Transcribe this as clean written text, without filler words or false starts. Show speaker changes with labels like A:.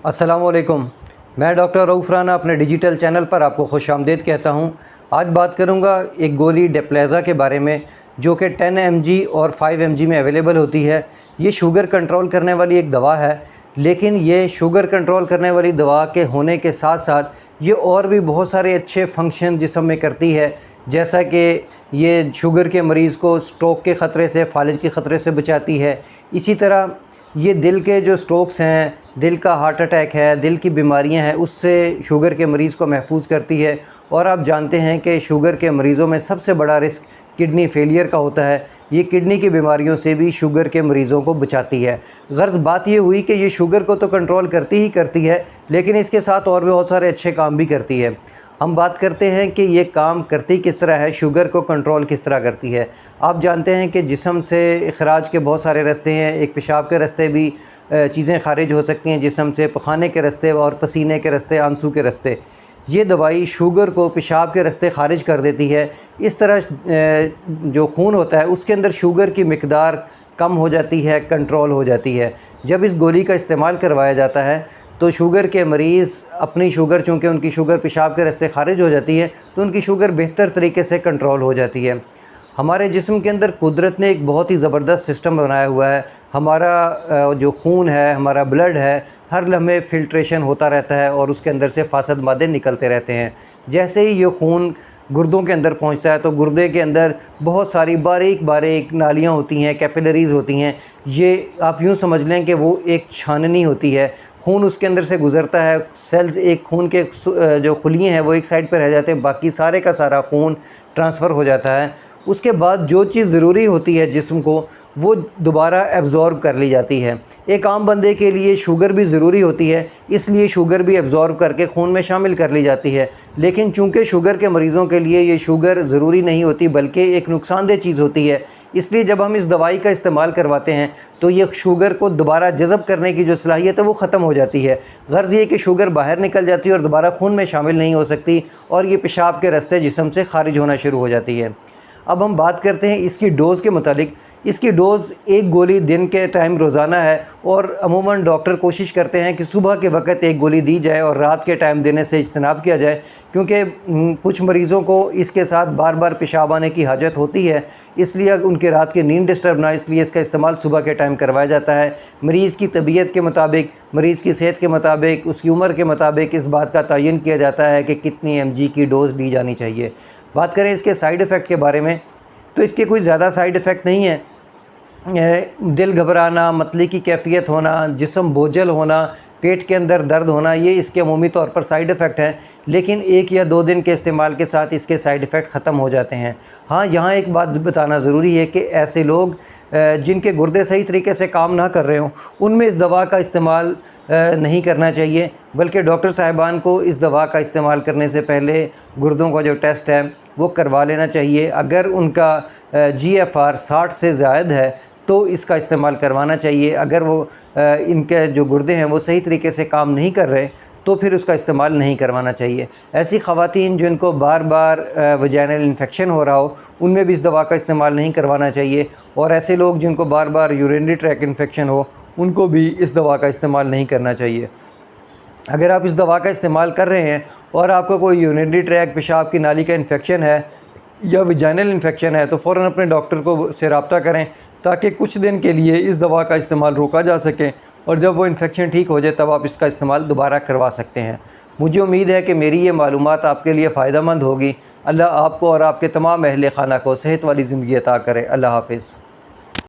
A: अस्सलामुअलैकुम। मैं डॉक्टर रऊफ़ राना अपने डिजिटल चैनल पर आपको खुशामदीद कहता हूं। आज बात करूंगा एक गोली डेप्लेज़ा के बारे में, जो कि 10 mg और 5 mg में अवेलेबल होती है। ये शुगर कंट्रोल करने वाली एक दवा है, लेकिन ये शुगर कंट्रोल करने वाली दवा के होने के साथ साथ ये और भी बहुत सारे अच्छे फंक्शन जिस्म में करती है। जैसा कि ये शुगर के मरीज़ को स्ट्रोक के ख़तरे से, फालिज के ख़तरे से बचाती है। इसी तरह ये दिल के जो स्ट्रोक्स हैं, दिल का हार्ट अटैक है, दिल की बीमारियां हैं, उससे शुगर के मरीज़ को महफूज करती है। और आप जानते हैं कि शुगर के मरीज़ों में सबसे बड़ा रिस्क किडनी फेलियर का होता है। ये किडनी की बीमारियों से भी शुगर के मरीज़ों को बचाती है। गर्ज़ बात ये हुई कि ये शुगर को तो कंट्रोल करती ही करती है, लेकिन इसके साथ और भी बहुत सारे अच्छे काम भी करती है। हम बात करते हैं कि ये काम करती किस तरह है, शुगर को कंट्रोल किस तरह करती है। आप जानते हैं कि जिस्म से इखराज के बहुत सारे रास्ते हैं। एक पेशाब के रास्ते भी चीज़ें खारिज हो सकती हैं जिस्म से, पखाने के रास्ते और पसीने के रास्ते, आंसू के रास्ते। ये दवाई शुगर को पेशाब के रास्ते खारिज कर देती है। इस तरह जो खून होता है उसके अंदर शुगर की मिकदार कम हो जाती है, कंट्रोल हो जाती है। जब इस गोली का इस्तेमाल करवाया जाता है तो शुगर के मरीज़ अपनी शुगर, चूँकि उनकी शुगर पेशाब के रास्ते खारिज हो जाती है, तो उनकी शुगर बेहतर तरीके से कंट्रोल हो जाती है। हमारे जिस्म के अंदर कुदरत ने एक बहुत ही ज़बरदस्त सिस्टम बनाया हुआ है। हमारा जो खून है, हमारा ब्लड है, हर लम्हे फ़िल्ट्रेशन होता रहता है और उसके अंदर से फासद मादे निकलते रहते हैं। जैसे ही ये खून गुर्दों के अंदर पहुंचता है तो गुर्दे के अंदर बहुत सारी बारीक बारीक नालियाँ होती हैं, कैपिलरीज़ होती हैं। ये आप यूँ समझ लें कि वो एक छाननी होती है। खून उसके अंदर से गुज़रता है, सेल्स एक खून के जो खुलिये हैं वो एक साइड पर रह जाते हैं, बाकी सारे का सारा खून ट्रांसफ़र हो जाता है। उसके बाद जो चीज़ ज़रूरी होती है जिस्म को, वो दोबारा एब्ज़ॉर्ब कर ली जाती है। एक आम बंदे के लिए शुगर भी ज़रूरी होती है, इसलिए शुगर भी एब्ज़ॉर्ब करके खून में शामिल कर ली जाती है। लेकिन चूँकि शुगर के मरीज़ों के लिए ये शुगर ज़रूरी नहीं होती, बल्कि एक नुकसानदेह चीज़ होती है, इसलिए जब हम इस दवाई का इस्तेमाल करवाते हैं तो ये शुगर को दोबारा जज़ब करने की जो सलाहियत है वो ख़त्म हो जाती है। गर्ज़ ये कि शुगर बाहर निकल जाती है और दोबारा खून में शामिल नहीं हो सकती, और ये पेशाब के रास्ते जिस्म से ख़ारिज होना शुरू हो जाती है। अब हम बात करते हैं इसकी डोज़ के मुतालिक। इसकी डोज़ एक गोली दिन के टाइम रोज़ाना है, और अमूमन डॉक्टर कोशिश करते हैं कि सुबह के वक्त एक गोली दी जाए और रात के टाइम देने से इज्तनाब किया जाए, क्योंकि कुछ मरीज़ों को इसके साथ बार बार पेशाब आने की हाजत होती है, इसलिए उनके रात की नींद डिस्टर्ब ना, इसलिए इसका इस्तेमाल सुबह के टाइम करवाया जाता है। मरीज़ की तबीयत के मुताबिक, मरीज़ की सेहत के मुताबिक, उसकी उम्र के मुताबिक इस बात का तयन किया जाता है कि कितनी mg की डोज़ दी जानी चाहिए। बात करें इसके साइड इफ़ेक्ट के बारे में, तो इसके कोई ज़्यादा साइड इफ़ेक्ट नहीं है। दिल घबराना, मतली की कैफियत होना, जिस्म बोझल होना, पेट के अंदर दर्द होना, ये इसके अमूमी तौर पर साइड इफ़ेक्ट हैं। लेकिन 1 या 2 दिन के इस्तेमाल के साथ इसके साइड इफ़ेक्ट ख़त्म हो जाते हैं। हाँ, यहाँ एक बात बताना ज़रूरी है कि ऐसे लोग जिनके गुर्दे सही तरीके से काम ना कर रहे हों, उनमें इस दवा का इस्तेमाल नहीं करना चाहिए, बल्कि डॉक्टर साहिबान को इस दवा का इस्तेमाल करने से पहले गुर्दों का जो टेस्ट है वो करवा लेना चाहिए। अगर उनका GFR 60 से ज़ायद है तो इसका इस्तेमाल करवाना चाहिए। अगर वो इनके जो गुर्दे हैं वो सही तरीके से काम नहीं कर रहे तो फिर उसका इस्तेमाल नहीं करवाना चाहिए। ऐसी ख़वातीन जिनको बार बार वजाइनल इन्फेक्शन हो रहा हो, उनमें भी इस दवा का इस्तेमाल नहीं करवाना चाहिए। और ऐसे लोग जिनको बार बार यूरिनरी ट्रैक इन्फेक्शन हो, उनको भी इस दवा का इस्तेमाल नहीं करना चाहिए। अगर आप इस दवा का इस्तेमाल कर रहे हैं और आपको कोई यूरिनरी ट्रैक, पेशाब की नाली का इन्फेक्शन है या वजाइनल इन्फेक्शन है, तो फ़ौरन अपने डॉक्टर को से रब्ता करें, ताकि कुछ दिन के लिए इस दवा का इस्तेमाल रोका जा सके, और जब वो इन्फेक्शन ठीक हो जाए तब आप इसका इस्तेमाल दोबारा करवा सकते हैं। मुझे उम्मीद है कि मेरी ये मालूमात आपके लिए फ़ायदेमंद होगी। अल्लाह आपको और आपके तमाम अहले खाना को सेहत वाली ज़िंदगी अता करे। अल्लाह हाफ़िज़।